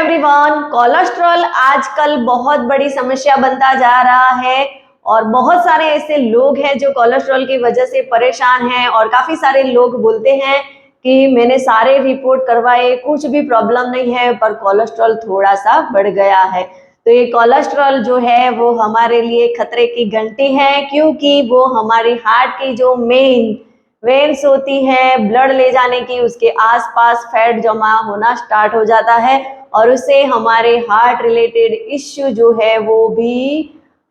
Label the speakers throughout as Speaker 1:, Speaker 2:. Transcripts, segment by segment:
Speaker 1: Everyone, cholesterol आजकल बहुत बड़ी समस्या बनता जा रहा है और बहुत सारे ऐसे लोग हैं जो कोलेस्ट्रॉल की वजह से परेशान हैं और काफी सारे लोग बोलते हैं कि मैंने सारे रिपोर्ट करवाए, कुछ भी प्रॉब्लम नहीं है, पर कोलेस्ट्रॉल थोड़ा सा बढ़ गया है। तो ये कोलेस्ट्रॉल जो है वो हमारे लिए खतरे की घंटी है, क्योंकि वो हमारी हार्ट की जो मेन वेन्स होती है ब्लड ले जाने की, उसके आसपास फैट जमा होना स्टार्ट हो जाता है और उससे हमारे हार्ट रिलेटेड इश्यू जो है वो भी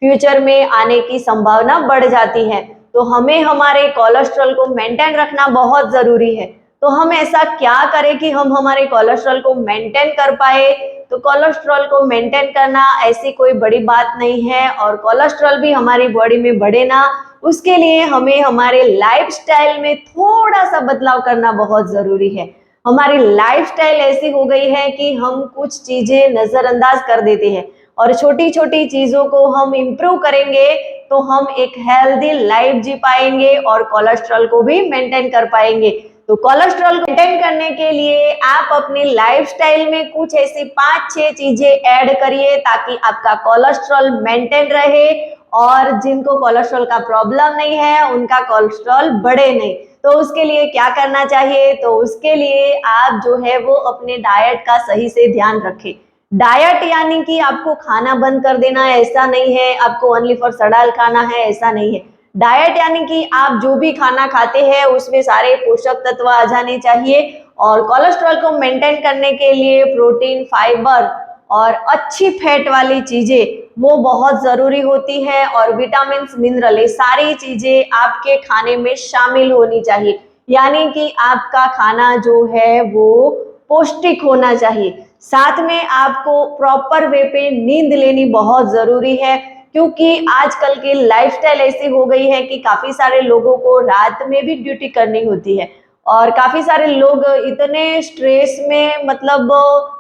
Speaker 1: फ्यूचर में आने की संभावना बढ़ जाती है। तो हमें हमारे कोलेस्ट्रॉल को मेंटेन रखना बहुत जरूरी है। तो हम ऐसा क्या करें कि हम हमारे कोलेस्ट्रॉल को मेंटेन कर पाए? तो कोलेस्ट्रॉल को मेंटेन करना ऐसी कोई बड़ी बात नहीं है और कोलेस्ट्रॉल भी हमारी बॉडी में बढ़े ना, उसके लिए हमें हमारे लाइफस्टाइल में थोड़ा सा बदलाव करना बहुत जरूरी है। हमारी लाइफस्टाइल ऐसी हो गई है कि हम कुछ चीजें नजरअंदाज कर देते हैं और छोटी छोटी चीजों को हम इम्प्रूव करेंगे तो हम एक हेल्दी लाइफ जी पाएंगे और कोलेस्ट्रॉल को भी मेंटेन कर पाएंगे। तो कोलेस्ट्रॉल मेंटेन करने के लिए आप अपनी लाइफस्टाइल में कुछ ऐसी 5-6 चीजें ऐड करिए ताकि आपका कोलेस्ट्रॉल मेंटेन रहे और जिनको कोलेस्ट्रॉल का प्रॉब्लम नहीं है उनका कोलेस्ट्रॉल बढ़े नहीं। तो उसके लिए क्या करना चाहिए? तो उसके लिए आप जो है वो अपने डाइट का सही से ध्यान रखें। डाइट यानी कि आपको खाना बंद कर देना है ऐसा नहीं है, आपको ओनली फॉर सड़ाल खाना है ऐसा नहीं है। डाइट यानी कि आप जो भी खाना खाते हैं उसमें सारे पोषक तत्व आ जाने चाहिए और कोलेस्ट्रॉल को मेंटेन करने के लिए प्रोटीन, फाइबर और अच्छी फैट वाली चीजें वो बहुत जरूरी होती है और विटामिन, मिनरल, ये सारी चीजें आपके खाने में शामिल होनी चाहिए। यानी कि आपका खाना जो है वो पौष्टिक होना चाहिए। साथ में आपको प्रॉपर वे पे नींद लेनी बहुत जरूरी है, क्योंकि आजकल की लाइफस्टाइल ऐसी हो गई है कि काफी सारे लोगों को रात में भी ड्यूटी करनी होती है और काफी सारे लोग इतने स्ट्रेस में मतलब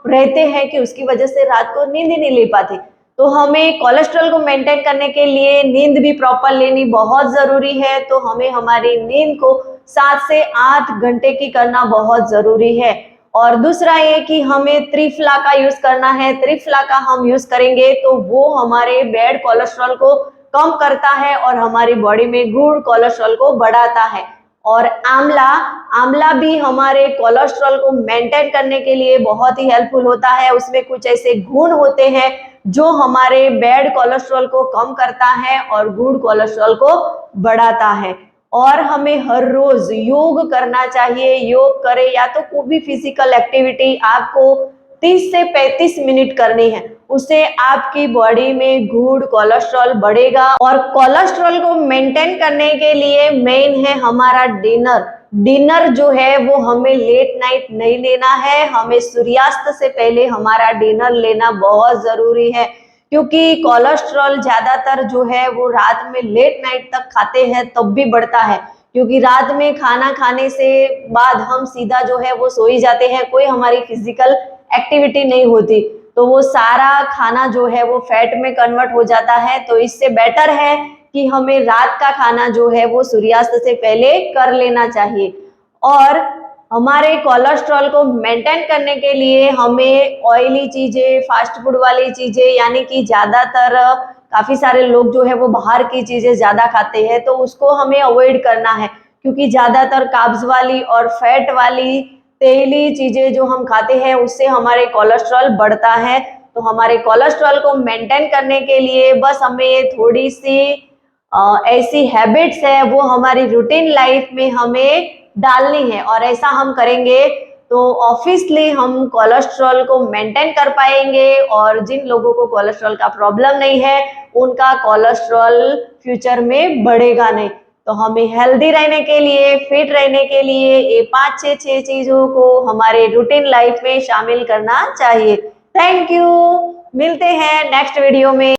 Speaker 1: रहते हैं कि उसकी वजह से रात को नींद ही नहीं ले पाते। तो हमें कोलेस्ट्रॉल को मेंटेन करने के लिए नींद भी प्रॉपर लेनी बहुत जरूरी है। तो हमें हमारी नींद को 7 से 8 घंटे की करना बहुत जरूरी है। और दूसरा ये कि हमें त्रिफला का यूज करना है। त्रिफला का हम यूज करेंगे तो वो हमारे बैड कोलेस्ट्रॉल को कम करता है और हमारी बॉडी में गुड कोलेस्ट्रॉल को बढ़ाता है। और आंवला आंवला भी हमारे कोलेस्ट्रॉल को मेंटेन करने के लिए बहुत ही हेल्पफुल होता है। उसमें कुछ ऐसे गुण होते हैं जो हमारे बैड कोलेस्ट्रॉल को कम करता है और गुड कोलेस्ट्रॉल को बढ़ाता है। और हमें हर रोज योग करना चाहिए। योग करें या तो कोई भी फिजिकल एक्टिविटी आपको 30 से 35 मिनट करनी है, उससे आपकी बॉडी में गुड कोलेस्ट्रॉल बढ़ेगा। और कोलेस्ट्रॉल को मेंटेन करने के लिए मेन है हमारा डिनर। डिनर जो है वो हमें लेट नाइट नहीं लेना है, हमें सूर्यास्त से पहले हमारा डिनर लेना बहुत जरूरी है, क्योंकि कोलेस्ट्रॉल ज्यादातर जो है वो रात में लेट नाइट तक खाते हैं तब भी बढ़ता है, क्योंकि रात में खाना खाने से बाद हम सीधा जो है वो सो ही जाते हैं, कोई हमारी फिजिकल एक्टिविटी नहीं होती, तो वो सारा खाना जो है वो फैट में कन्वर्ट हो जाता है। तो इससे बेटर है कि हमें रात का खाना जो है वो सूर्यास्त से पहले कर लेना चाहिए। और हमारे कोलेस्ट्रॉल को मेंटेन करने के लिए हमें ऑयली चीजें, फास्ट फूड वाली चीजें, यानी कि ज्यादातर काफी सारे लोग जो है वो बाहर की चीजें ज्यादा खाते हैं, तो उसको हमें अवॉइड करना है, क्योंकि ज्यादातर कार्ब्स वाली और फैट वाली तेली चीजें जो हम खाते हैं उससे हमारे कोलेस्ट्रॉल बढ़ता है। तो हमारे कोलेस्ट्रॉल को मेंटेन करने के लिए बस हमें थोड़ी सी ऐसी हैबिट्स है वो हमारी रूटीन लाइफ में हमें डालनी है और ऐसा हम करेंगे तो ऑब्वियसली हम कोलेस्ट्रॉल को मेंटेन कर पाएंगे। और जिन लोगों को कोलेस्ट्रॉल का प्रॉब्लम नहीं है उनका कोलेस्ट्रॉल फ्यूचर में बढ़ेगा नहीं। तो हमें हेल्दी रहने के लिए, फिट रहने के लिए ये 5-6 चीजों को हमारे रूटीन लाइफ में शामिल करना चाहिए। थैंक यू, मिलते हैं नेक्स्ट वीडियो में।